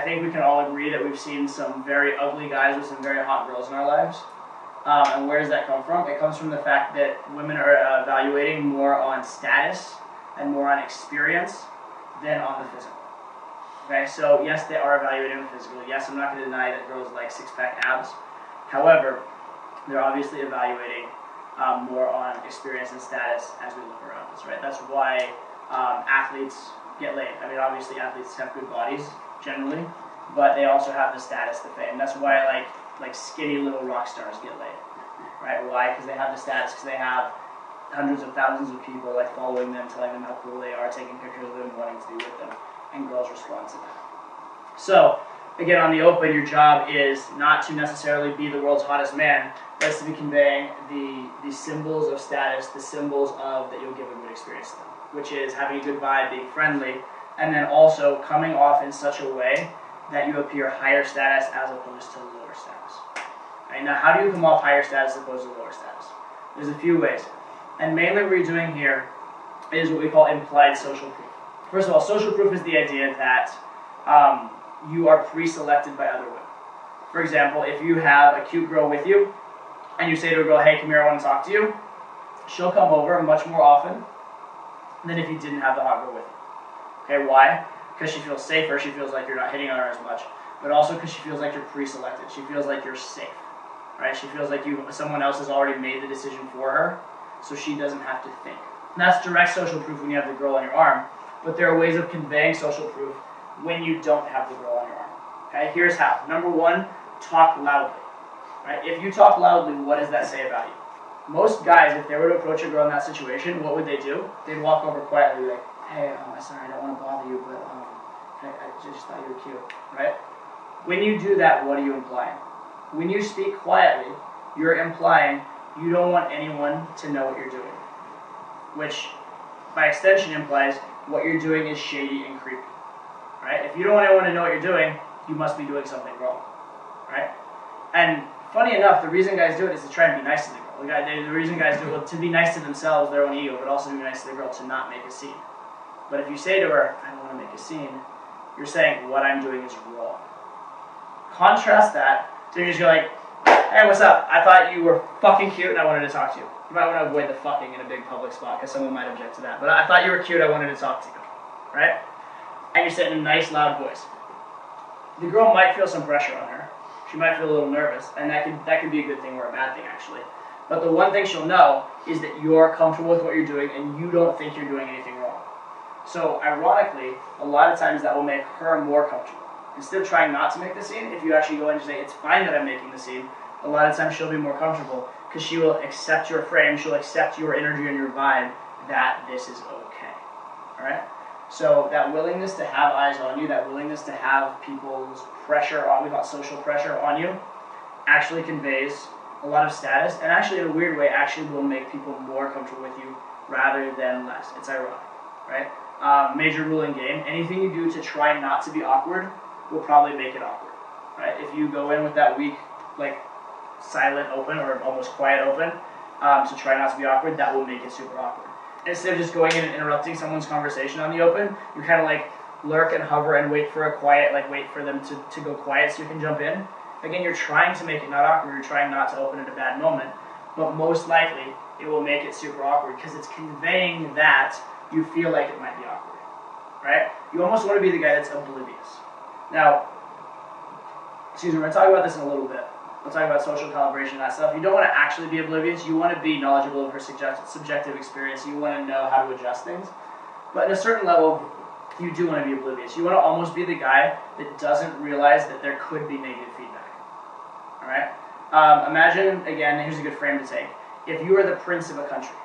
think we can all agree that we've seen some very ugly guys with some very hot girls in our lives. And where does that come from? It comes from the fact that women are evaluating more on status and more on experience than on the physical. Okay, so yes, they are evaluating the physical. Yes, I'm not going to deny that girls like six-pack abs. However, they're obviously evaluating more on experience and status as we look around us, right? That's why athletes get laid. I mean, obviously athletes have good bodies generally, but they also have the status, the fame. That's why like skinny little rock stars get laid, right? Why? Because they have the status, because they have hundreds of thousands of people like following them, telling them how cool they are, taking pictures of them, wanting to be with them, and girls respond to that. So, again, on the open, your job is not to necessarily be the world's hottest man, but it's to be conveying the symbols of status, the symbols of that you'll give a good experience to them, which is having a good vibe, being friendly, and then also coming off in such a way that you appear higher status as opposed to lower status. Right? Now, how do you come off higher status as opposed to lower status? There's a few ways. And mainly what you're doing here is what we call implied social proof. First of all, social proof is the idea that you are pre-selected by other women. For example, if you have a cute girl with you, and you say to a girl, hey, come here, I want to talk to you, she'll come over much more often than if you didn't have the hot girl with you. Okay, why? Because she feels safer, she feels like you're not hitting on her as much, but also because she feels like you're pre-selected. She feels like you're safe, right? She feels like someone else has already made the decision for her, so she doesn't have to think. And that's direct social proof when you have the girl on your arm, but there are ways of conveying social proof when you don't have the girl on your arm. Okay, here's how. Number one, talk loudly. Right? If you talk loudly, what does that say about you? Most guys, if they were to approach a girl in that situation, what would they do? They'd walk over quietly, like, hey, I'm sorry, I don't want to bother you, but I just thought you were cute, right? When you do that, what are you implying? When you speak quietly, you're implying you don't want anyone to know what you're doing, which by extension implies what you're doing is shady and creepy, right? If you don't want anyone to know what you're doing, you must be doing something wrong, right? And funny enough, the reason guys do it is to try and be nice to the girl. The reason guys do it is to be nice to themselves, their own ego, but also to be nice to the girl, to not make a scene. But if you say to her, I don't want to make a scene, you're saying what I'm doing is wrong. Contrast that to you just go like, hey, what's up? I thought you were fucking cute and I wanted to talk to you. You might want to avoid the fucking in a big public spot because someone might object to that. But I thought you were cute, I wanted to talk to you. Right? And you're saying in a nice, loud voice. The girl might feel some pressure on her. She might feel a little nervous, and that could be a good thing or a bad thing, actually. But the one thing she'll know is that you're comfortable with what you're doing and you don't think you're doing anything wrong. So, ironically, a lot of times that will make her more comfortable. Instead of trying not to make the scene, if you actually go in and say, it's fine that I'm making the scene, a lot of times she'll be more comfortable because she will accept your frame, she'll accept your energy and your vibe that this is okay. Alright? So that willingness to have eyes on you, that willingness to have people's pressure on, we call it social pressure on you, actually conveys a lot of status, and actually in a weird way actually will make people more comfortable with you rather than less. It's ironic, right? Major rule in game, anything you do to try not to be awkward will probably make it awkward, right? If you go in with that weak, like silent open or almost quiet open to try not to be awkward, that will make it super awkward. Instead of just going in and interrupting someone's conversation on the open, you kind of like lurk and hover and wait for a quiet, like wait for them to go quiet so you can jump in. Again, you're trying to make it not awkward, you're trying not to open at a bad moment, but most likely it will make it super awkward because it's conveying that you feel like it might be awkward, right? You almost want to be the guy that's oblivious. Now, we're going to talk about this in a little bit. We'll talk about social calibration and that stuff. You don't want to actually be oblivious. You want to be knowledgeable of her subjective experience. You want to know how to adjust things. But at a certain level, you do want to be oblivious. You want to almost be the guy that doesn't realize that there could be negative feedback. All right? Imagine, again, here's a good frame to take. If you were the prince of a country,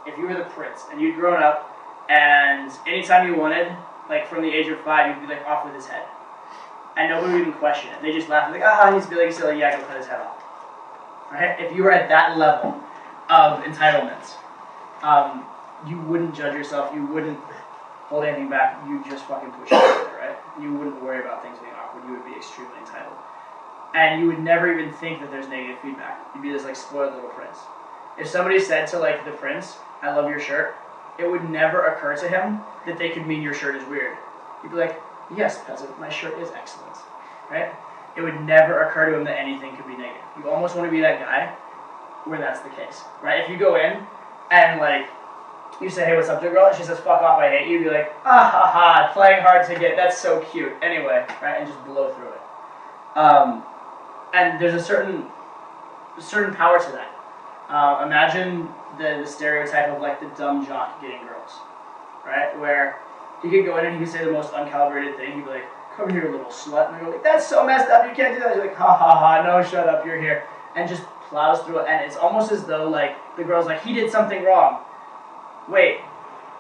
if you were the prince, and you'd grown up, and anytime you wanted, like from the age of 5, you'd be like off with his head. And nobody would even question it. They just laugh like, he's being silly, yeah, go cut his head off. Right? If you were at that level of entitlement, you wouldn't judge yourself, you wouldn't hold anything back, you just fucking push it out there, right? You wouldn't worry about things being awkward, you would be extremely entitled. And you would never even think that there's negative feedback. You'd be this like spoiled little prince. If somebody said to like the prince, I love your shirt, it would never occur to him that they could mean your shirt is weird. He'd be like, Yes, peasant, my shirt is excellent, right? It would never occur to him that anything could be negative. You almost want to be that guy where that's the case, right? If you go in and like you say, hey, what's up to a girl? And she says, fuck off, I hate you. You'd be like, ah ha ha, playing hard to get. That's so cute. Anyway, right? And just blow through it. And there's a certain power to that. Imagine the stereotype of like the dumb jock getting girls, right? Where he could go in and he could say the most uncalibrated thing. He'd be like, come here, little slut. And they go like, that's so messed up. You can't do that. You're like, ha ha ha, no, shut up, you're here. And just plows through it. And it's almost as though like the girl's like, he did something wrong. Wait,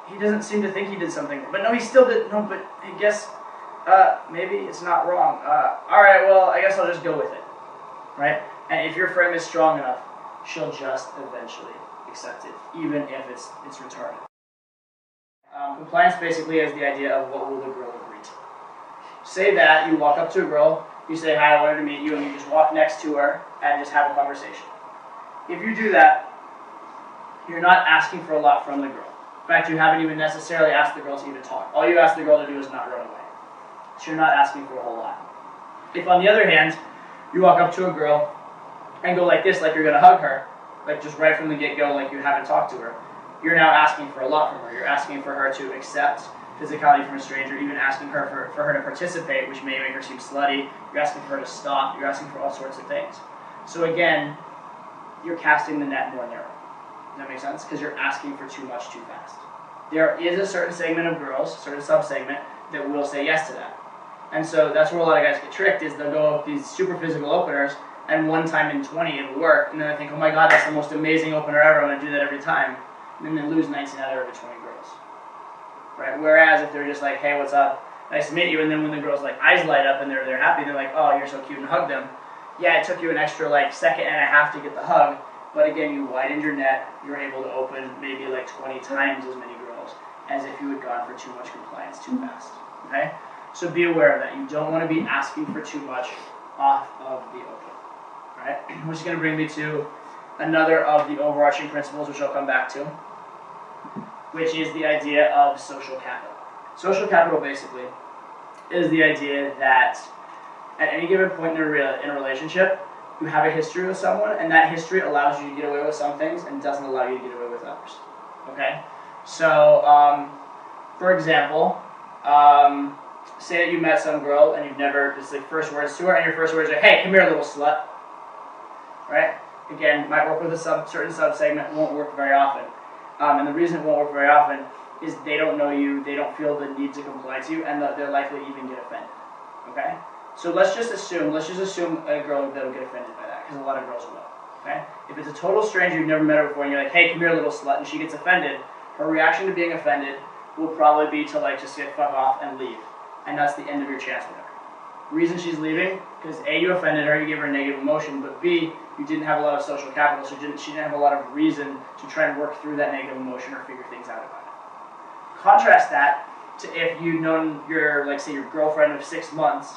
he doesn't seem to think he did something. But no, he still did. No, but I guess maybe it's not wrong. All right, well, I guess I'll just go with it, right? And if your frame is strong enough, she'll just eventually accept it, even if it's retarded. Compliance basically is the idea of what will the girl agree to. Say that you walk up to a girl, you say, hi, I wanted to meet you, and you just walk next to her and just have a conversation. If you do that, you're not asking for a lot from the girl. In fact, you haven't even necessarily asked the girl to even talk. All you ask the girl to do is not run away. So you're not asking for a whole lot. If, on the other hand, you walk up to a girl and go like this, like you're going to hug her, like just right from the get-go, like you haven't talked to her, you're now asking for a lot from her. You're asking for her to accept physicality from a stranger, even asking her for her to participate, which may make her seem slutty. You're asking for her to stop. You're asking for all sorts of things. So again, you're casting the net more narrow. Does that make sense? Because you're asking for too much too fast. There is a certain segment of girls, a certain sub-segment, that will say yes to that. And so that's where a lot of guys get tricked, is they'll go with these super physical openers, and one time in 20 it'll work, and then they think, oh my god, that's the most amazing opener ever, I'm going to do that every time. And then they lose 19 out of every 20 girls. Right? Whereas if they're just like, hey, what's up? Nice to meet you, and then when the girls like eyes light up and they're happy, they're like, oh, you're so cute, and hug them. Yeah, it took you an extra like second and a half to get the hug, but again, you widened your net, you're able to open maybe like 20 times as many girls as if you had gone for too much compliance too fast. Okay? So be aware of that. You don't want to be asking for too much off of the open. Right? Which is going to bring me to another of the overarching principles, which I'll come back to, which is the idea of social capital. Social capital basically is the idea that at any given point in a relationship, you have a history with someone, and that history allows you to get away with some things and doesn't allow you to get away with others. Okay? So, for example, say that you met some girl and you've never, just like first words to her, and your first words are, hey, come here, little slut. Right? Again, might work with a certain sub-segment, won't work very often. And the reason it won't work very often is they don't know you, they don't feel the need to comply to you, and they're likely to even get offended. Okay? So let's just assume a girl that'll get offended by that, because a lot of girls will. Okay? If it's a total stranger you've never met her before, and you're like, hey, come here, little slut, and she gets offended, her reaction to being offended will probably be to like just get fuck off and leave. And that's the end of your chance with her. Reason she's leaving, because A, you offended her, you gave her a negative emotion, but B, you didn't have a lot of social capital, so she didn't have a lot of reason to try and work through that negative emotion or figure things out about it. Contrast that to if you'd known your, like say, your girlfriend of 6 months,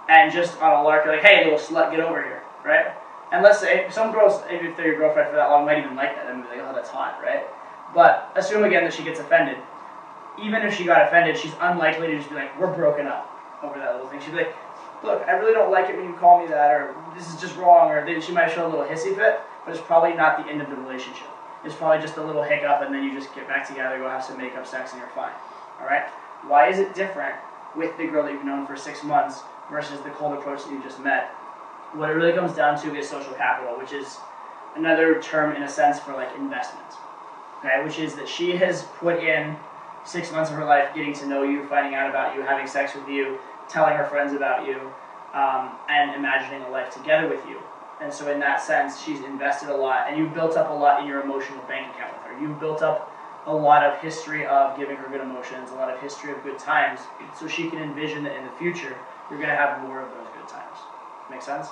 and just on a lark, you're like, hey, little slut, get over here, right? And let's say, some girls, if they're your girlfriend for that long, might even like that, and be like, oh, that's hot, right? But assume again that she gets offended. Even if she got offended, she's unlikely to just be like, we're broken up over that little thing. She'd be like, look, I really don't like it when you call me that, or this is just wrong, or she might show a little hissy fit, but it's probably not the end of the relationship. It's probably just a little hiccup, and then you just get back together, go have some makeup sex, and you're fine. All right? Why is it different with the girl that you've known for 6 months versus the cold approach that you just met? What it really comes down to is social capital, which is another term in a sense for like investment. Okay? Which is that she has put in 6 months of her life getting to know you, finding out about you, having sex with you, telling her friends about you, and imagining a life together with you. And so in that sense, she's invested a lot, and you've built up a lot in your emotional bank account with her. You've built up a lot of history of giving her good emotions, a lot of history of good times, so she can envision that in the future, you're going to have more of those good times. Make sense?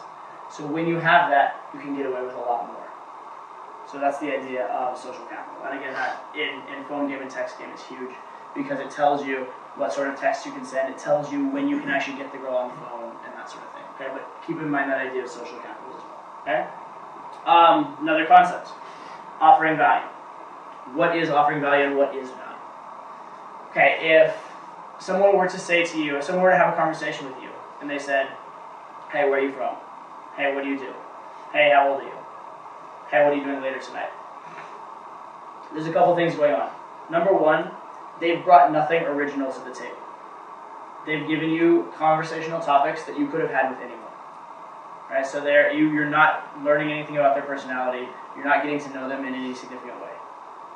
So when you have that, you can get away with a lot more. So that's the idea of social capital. And again, that in phone game and text game is huge, because it tells you what sort of text you can send. It tells you when you can actually get the girl on the phone and that sort of thing. Okay, but keep in mind that idea of social capital as well. Okay. Another concept: offering value. What is offering value and what is value? Okay, if someone were to say to you, if someone were to have a conversation with you, and they said, hey, where are you from? Hey, what do you do? Hey, how old are you? Hey, what are you doing later tonight? There's a couple things going on. Number one, they've brought nothing original to the table. They've given you conversational topics that you could have had with anyone. Right? So you're not learning anything about their personality. You're not getting to know them in any significant way.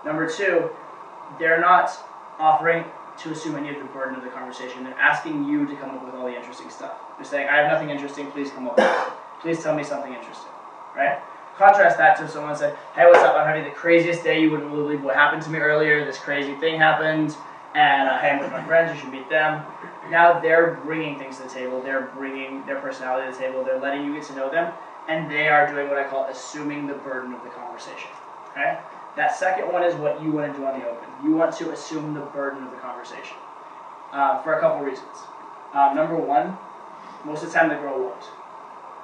Number two, they're not offering to assume any of the burden of the conversation. They're asking you to come up with all the interesting stuff. They're saying, I have nothing interesting, please come up with it. Please tell me something interesting. Right? Contrast that to if someone said, hey, what's up? I'm having the craziest day. You wouldn't believe what happened to me earlier. This crazy thing happened. And hey, I'm with my friends. You should meet them. Now they're bringing things to the table. They're bringing their personality to the table. They're letting you get to know them. And they are doing what I call assuming the burden of the conversation. Okay? That second one is what you want to do on the open. You want to assume the burden of the conversation for a couple reasons. Number one, most of the time the girl won't.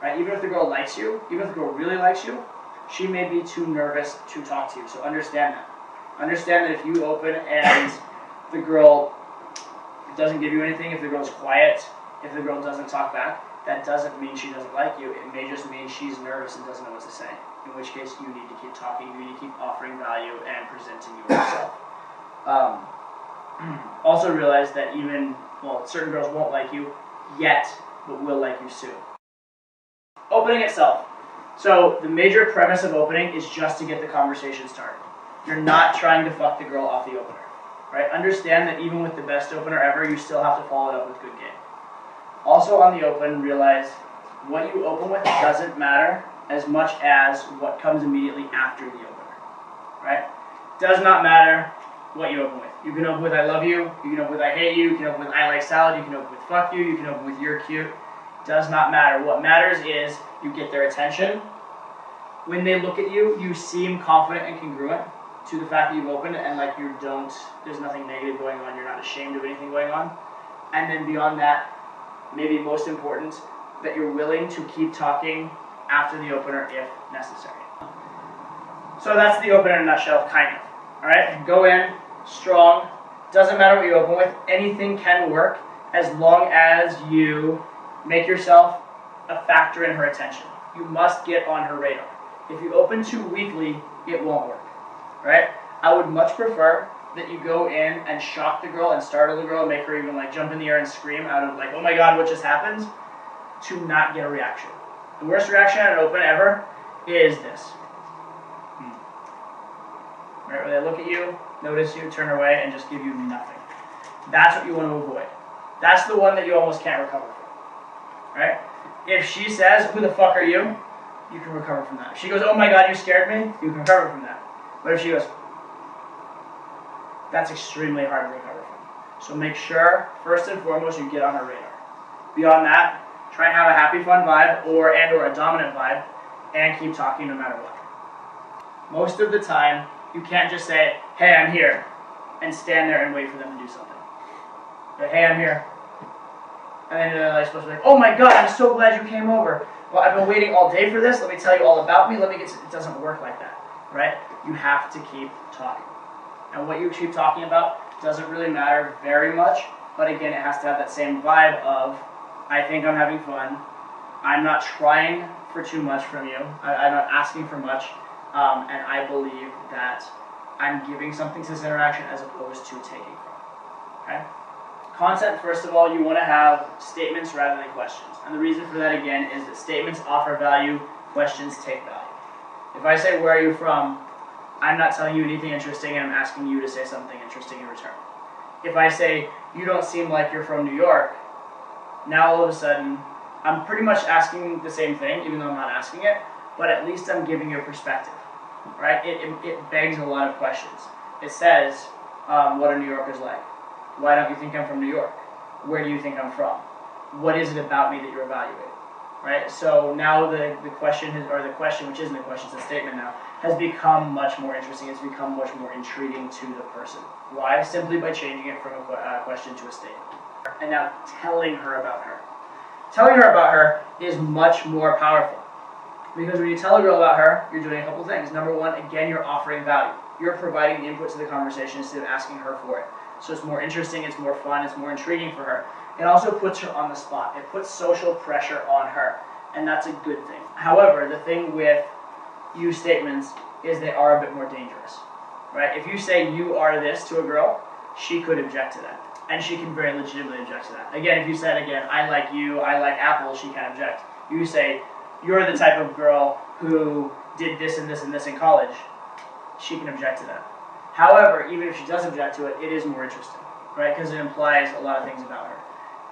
Right? Even if the girl likes you, even if the girl really likes you, she may be too nervous to talk to you. So understand that. Understand that if you open and the girl doesn't give you anything, if the girl's quiet, if the girl doesn't talk back, that doesn't mean she doesn't like you. It may just mean she's nervous and doesn't know what to say. In which case, you need to keep talking, you need to keep offering value and presenting yourself. Also realize that certain girls won't like you yet, but will like you soon. Opening itself. So the major premise of opening is just to get the conversation started. You're not trying to fuck the girl off the opener. Right? Understand that even with the best opener ever, you still have to follow it up with good game. Also on the open, realize what you open with doesn't matter as much as what comes immediately after the opener. Right? Does not matter what you open with. You can open with I love you, you can open with I hate you can open with I like salad, you can open with fuck you can open with you're cute. Does not matter. What matters is you get their attention. When they look at you, you seem confident and congruent to the fact that you've opened and like there's nothing negative going on, you're not ashamed of anything going on. And then beyond that, maybe most important, that you're willing to keep talking after the opener if necessary. So that's the opener in a nutshell, kind of. Alright? Go in, strong, doesn't matter what you open with, anything can work as long as you make yourself a factor in her attention. You must get on her radar. If you open too weakly, it won't work. Right? I would much prefer that you go in and shock the girl and startle the girl and make her even like jump in the air and scream out of like, oh my god, what just happened? To not get a reaction. The worst reaction at an open ever is this. Right, where they look at you, notice you, turn away, and just give you nothing. That's what you want to avoid. That's the one that you almost can't recover from. Right? If she says, who the fuck are you? You can recover from that. If she goes, oh my god, you scared me, you can recover from that. But if she goes, that's extremely hard to recover from. So make sure, first and foremost, you get on her radar. Beyond that, try and have a happy, fun vibe, or a dominant vibe, and keep talking no matter what. Most of the time, you can't just say, hey, I'm here, and stand there and wait for them to do something. But, hey, I'm here. And then they're like supposed to be like, oh my god, I'm so glad you came over. Well, I've been waiting all day for this. Let me tell you all about me. It doesn't work like that, right? You have to keep talking. And what you keep talking about doesn't really matter very much, but again, it has to have that same vibe of, I think I'm having fun. I'm not trying for too much from you. I'm not asking for much. And I believe that I'm giving something to this interaction as opposed to taking from. Okay? Content, first of all, you want to have statements rather than questions. And the reason for that, again, is that statements offer value, questions take value. If I say, where are you from? I'm not telling you anything interesting, and I'm asking you to say something interesting in return. If I say, you don't seem like you're from New York, now all of a sudden, I'm pretty much asking the same thing, even though I'm not asking it, but at least I'm giving you a perspective, right? It begs a lot of questions. It says, what are New Yorkers like? Why don't you think I'm from New York? Where do you think I'm from? What is it about me that you're evaluating? Right? So now the question, which isn't a question, it's a statement now, has become much more interesting. It's become much more intriguing to the person. Why? Simply by changing it from a question to a statement. And now telling her about her. Telling her about her is much more powerful. Because when you tell a girl about her, you're doing a couple things. Number one, again, you're offering value. You're providing the input to the conversation instead of asking her for it. So it's more interesting, it's more fun, it's more intriguing for her. It also puts her on the spot. It puts social pressure on her, and that's a good thing. However, the thing with you statements is they are a bit more dangerous, right? If you say you are this to a girl, she could object to that, and she can very legitimately object to that. Again, if you said, again, I like you, I like apples, she can object. You say, you're the type of girl who did this and this and this in college, she can object to that. However, even if she does object to it, it is more interesting, right? Because it implies a lot of things about her.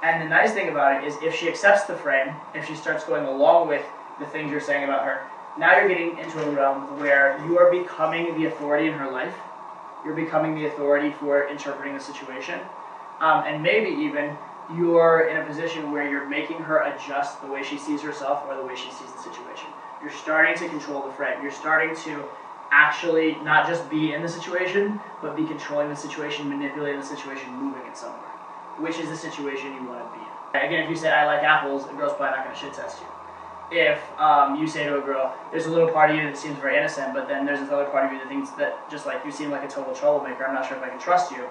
And the nice thing about it is if she accepts the frame, if she starts going along with the things you're saying about her, now you're getting into a realm where you are becoming the authority in her life. You're becoming the authority for interpreting the situation. And maybe even you're in a position where you're making her adjust the way she sees herself or the way she sees the situation. You're starting to control the frame. You're starting to actually not just be in the situation, but be controlling the situation, manipulating the situation, moving it somewhere. Which is the situation you want to be in. Again, if you say, I like apples, a girl's probably not going to shit test you. If you say to a girl, there's a little part of you that seems very innocent, but then there's this other part of you that thinks that just like you seem like a total troublemaker, I'm not sure if I can trust you.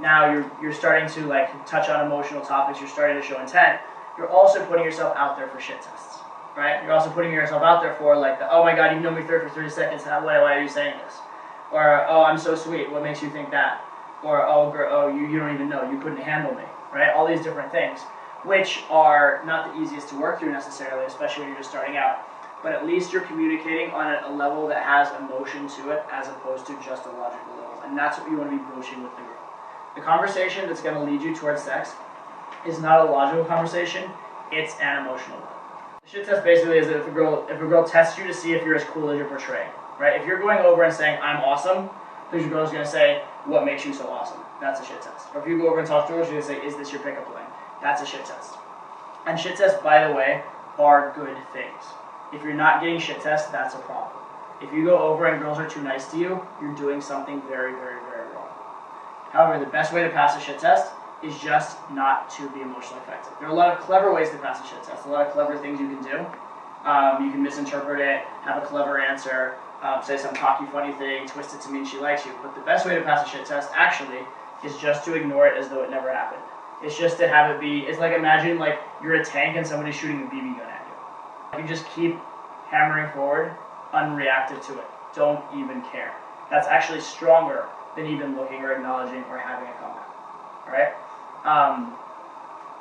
Now you're starting to like touch on emotional topics, you're starting to show intent. You're also putting yourself out there for shit tests, right? You're also putting yourself out there for like, oh my god, you've known me for 30 seconds, why are you saying this? Or, oh, I'm so sweet, what makes you think that? Or, oh, girl, oh, you don't even know, you couldn't handle me, right? All these different things, which are not the easiest to work through necessarily, especially when you're just starting out. But at least you're communicating on a level that has emotion to it as opposed to just a logical level. And that's what you want to be broaching with the girl. The conversation that's going to lead you towards sex is not a logical conversation, it's an emotional one. The shit test basically is that if a girl tests you to see if you're as cool as you're portraying, right? If you're going over and saying, I'm awesome, then your girl's going to say, what makes you so awesome? That's a shit test. Or if you go over and talk to her, she's going to say, is this your pickup line? That's a shit test. And shit tests, by the way, are good things. If you're not getting shit tests, that's a problem. If you go over and girls are too nice to you, you're doing something very, very, very wrong. However, the best way to pass a shit test is just not to be emotionally effective. There are a lot of clever ways to pass a shit test, a lot of clever things you can do. You can misinterpret it, have a clever answer, say some cocky, funny thing, twist it to mean she likes you. But the best way to pass a shit test, actually, is just to ignore it as though it never happened. It's just to have it be, it's like imagine like you're a tank and somebody's shooting a BB gun at you. You just keep hammering forward, unreactive to it. Don't even care. That's actually stronger than even looking or acknowledging or having a comeback. Alright?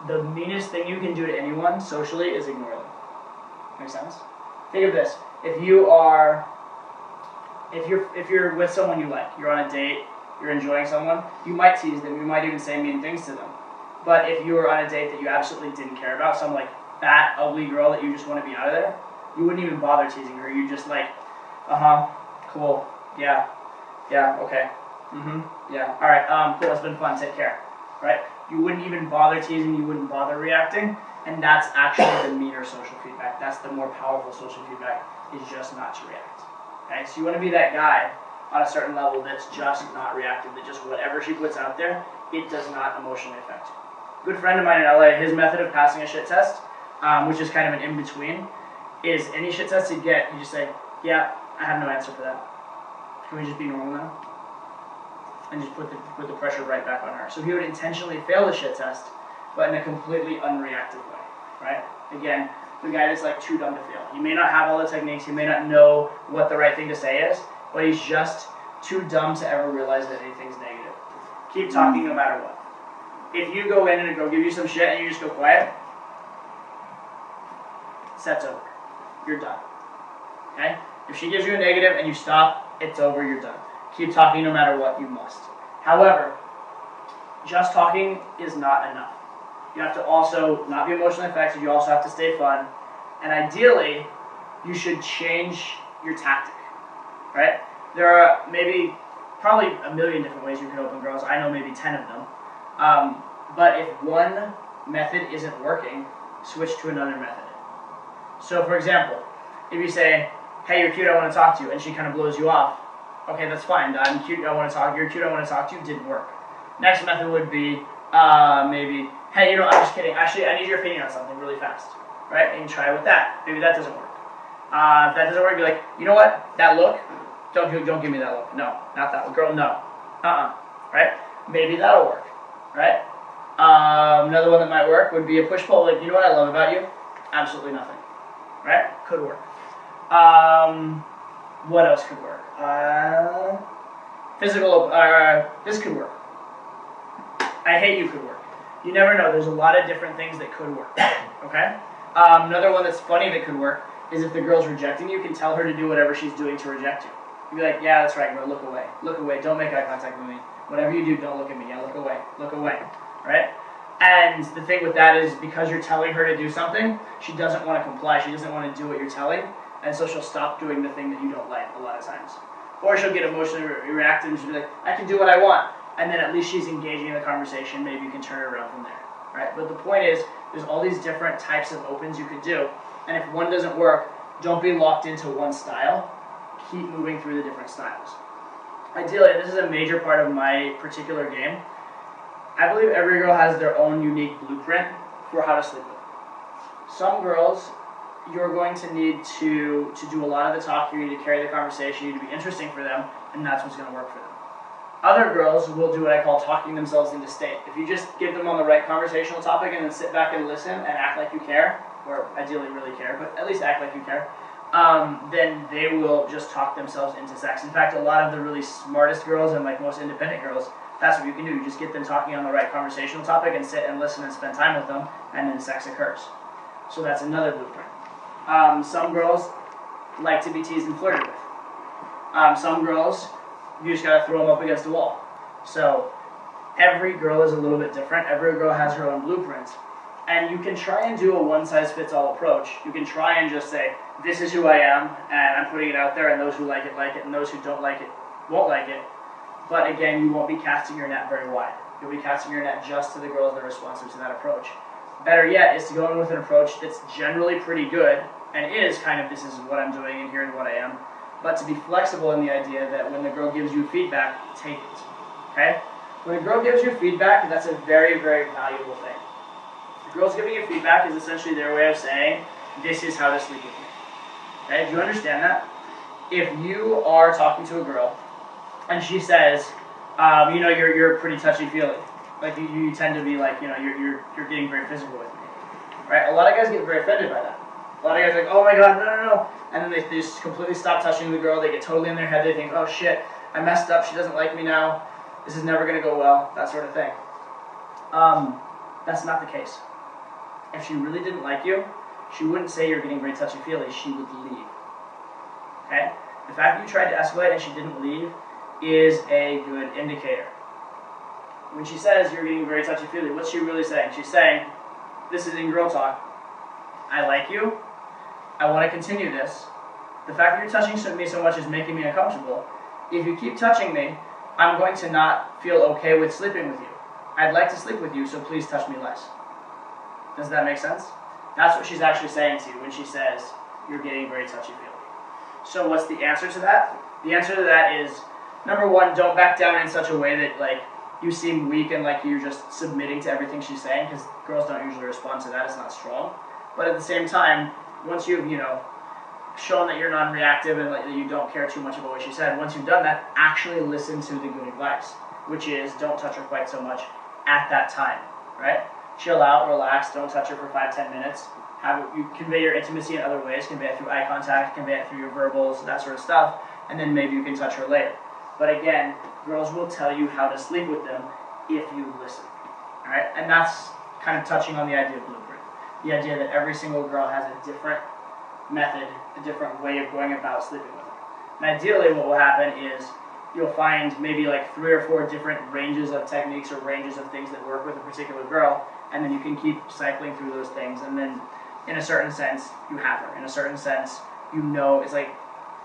The meanest thing you can do to anyone socially is ignore them. Make sense? Think of this. If you're with someone you like, you're on a date, you're enjoying someone, you might tease them, you might even say mean things to them. But if you were on a date that you absolutely didn't care about, some like fat, ugly girl that you just want to be out of there, you wouldn't even bother teasing her. You'd just like, cool, yeah, okay, yeah, alright, cool, it's been fun, take care, right? You wouldn't even bother teasing, you wouldn't bother reacting, and that's actually the meaner social feedback. That's the more powerful social feedback, is just not to react. Okay, so you want to be that guy on a certain level that's just not reactive, that just whatever she puts out there, it does not emotionally affect you. A good friend of mine in LA, his method of passing a shit test, which is kind of an in-between, is any shit test you get, you just say, yeah, I have no answer for that. Can we just be normal now? And just put the pressure right back on her. So he would intentionally fail the shit test, but in a completely unreactive way, right? Again, the guy that's like too dumb to fail. He may not have all the techniques, he may not know what the right thing to say is, but he's just too dumb to ever realize that anything's negative. Keep talking no matter what. If you go in and a girl give you some shit and you just go quiet, set's over. You're done. Okay? If she gives you a negative and you stop, it's over, you're done. Keep talking no matter what, you must. However, just talking is not enough. You have to also not be emotionally affected, you also have to stay fun, and ideally, you should change your tactic, right? There are probably a million different ways you can open girls. I know maybe 10 of them. But if one method isn't working, switch to another method. So for example, if you say, hey, you're cute, I want to talk to you, and she kind of blows you off, okay, that's fine. I'm cute, I want to talk. You're cute, I want to talk to you, didn't work. Next method would be maybe, hey, I'm just kidding. Actually, I need your opinion on something really fast, right? And you try with that. Maybe that doesn't work. If that doesn't work, be like, you know what? That look, don't give me that look. No, not that one. Girl, no. Right? Maybe that'll work, right? Another one that might work would be a push-pull. Like, you know what I love about you? Absolutely nothing, right? Could work. What else could work? This could work. I hate you could work. You never know. There's a lot of different things that could work, okay? Another one that's funny that could work is if the girl's rejecting you, you can tell her to do whatever she's doing to reject you. You'd be like, yeah, that's right, girl, look away. Look away, don't make eye contact with me. Whatever you do, don't look at me. Yeah, look away, right? And the thing with that is because you're telling her to do something, she doesn't want to comply. She doesn't want to do what you're telling, and so she'll stop doing the thing that you don't like a lot of times. Or she'll get emotionally reactive and she'll be like, I can do what I want. And then at least she's engaging in the conversation. Maybe you can turn it around from there, right? But the point is, there's all these different types of opens you could do, and if one doesn't work, don't be locked into one style. Keep moving through the different styles. Ideally, this is a major part of my particular game, I believe every girl has their own unique blueprint for how to sleep with. Some girls, you're going to need to do a lot of the talking, you need to carry the conversation, you need to be interesting for them, and that's what's going to work for them. Other girls will do what I call talking themselves into state. If you just give them on the right conversational topic and then sit back and listen and act like you care, or ideally really care, but at least act like you care, then they will just talk themselves into sex. In fact, a lot of the really smartest girls and like most independent girls, that's what you can do. You just get them talking on the right conversational topic and sit and listen and spend time with them, and then sex occurs. So that's another blueprint. Some girls like to be teased and flirted with. Some girls, you just gotta throw them up against the wall. So every girl is a little bit different. Every girl has her own blueprint. And you can try and do a one-size-fits-all approach. You can try and just say, this is who I am, and I'm putting it out there, and those who like it, and those who don't like it, won't like it. But again, you won't be casting your net very wide. You'll be casting your net just to the girls that are responsive to that approach. Better yet is to go in with an approach that's generally pretty good, and is kind of, this is what I'm doing, and here's what I am. But to be flexible in the idea that when the girl gives you feedback, take it, okay? When a girl gives you feedback, that's a very, very valuable thing. The girls giving you feedback is essentially their way of saying, this is how to sleep with me, okay? Do you understand that? If you are talking to a girl, and she says, you're pretty touchy-feely, like you tend to be like, you're getting very physical with me, right? A lot of guys get very offended by that. A lot of guys are like, oh my god, no. And then they just completely stop touching the girl. They get totally in their head. They think, oh shit, I messed up. She doesn't like me now. This is never going to go well. That sort of thing. That's not the case. If she really didn't like you, she wouldn't say you're getting very touchy-feely. She would leave. Okay? The fact that you tried to escalate and she didn't leave is a good indicator. When she says you're getting very touchy-feely, what's she really saying? She's saying, this is in girl talk. I like you. I want to continue this. The fact that you're touching me so much is making me uncomfortable. If you keep touching me, I'm going to not feel okay with sleeping with you. I'd like to sleep with you, so please touch me less. Does that make sense? That's what she's actually saying to you when she says you're getting very touchy-feely. So what's the answer to that? The answer to that is, number one, don't back down in such a way that like you seem weak and like you're just submitting to everything she's saying, because girls don't usually respond to that. It's not strong. But at the same time, once you've, shown that you're non-reactive and that you don't care too much about what she said, once you've done that, actually listen to the good advice, which is don't touch her quite so much at that time, right? Chill out, relax, don't touch her for 5-10 minutes. You convey your intimacy in other ways, convey it through eye contact, convey it through your verbals, that sort of stuff, and then maybe you can touch her later. But again, girls will tell you how to sleep with them if you listen, all right? And that's kind of touching on the idea of blueprint. The idea that every single girl has a different method, a different way of going about sleeping with them. And ideally what will happen is you'll find maybe like 3 or 4 different ranges of techniques or ranges of things that work with a particular girl, and then you can keep cycling through those things, and then in a certain sense, you have her. In a certain sense, it's like,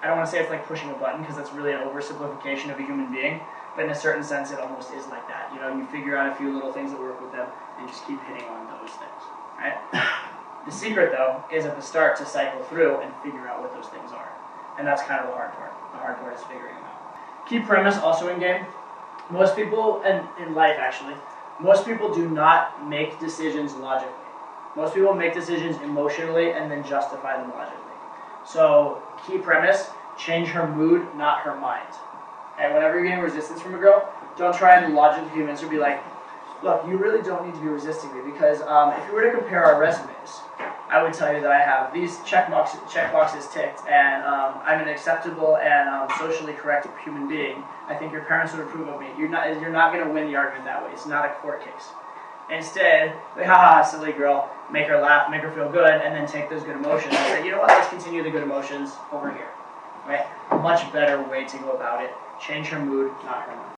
I don't want to say it's like pushing a button, because that's really an oversimplification of a human being, but in a certain sense, it almost is like that. You figure out a few little things that work with them, and just keep hitting on those things, right? The secret, though, is at the start to cycle through and figure out what those things are. And that's kind of the hard part. The hard part is figuring them out. Key premise also in game. Most people, and in life actually, most people do not make decisions logically. Most people make decisions emotionally and then justify them logically. So, key premise, change her mood, not her mind. And whenever you're getting resistance from a girl, don't try and logically convince her. Be like, look, you really don't need to be resisting me because if you were to compare our resumes, I would tell you that I have these check boxes ticked, and I'm an acceptable and socially correct human being. I think your parents would approve of me. You're not going to win the argument that way. It's not a court case. Instead, like, haha, silly girl, make her laugh, make her feel good, and then take those good emotions and say, you know what, let's continue the good emotions over here. Right? Much better way to go about it. Change her mood, not her mind.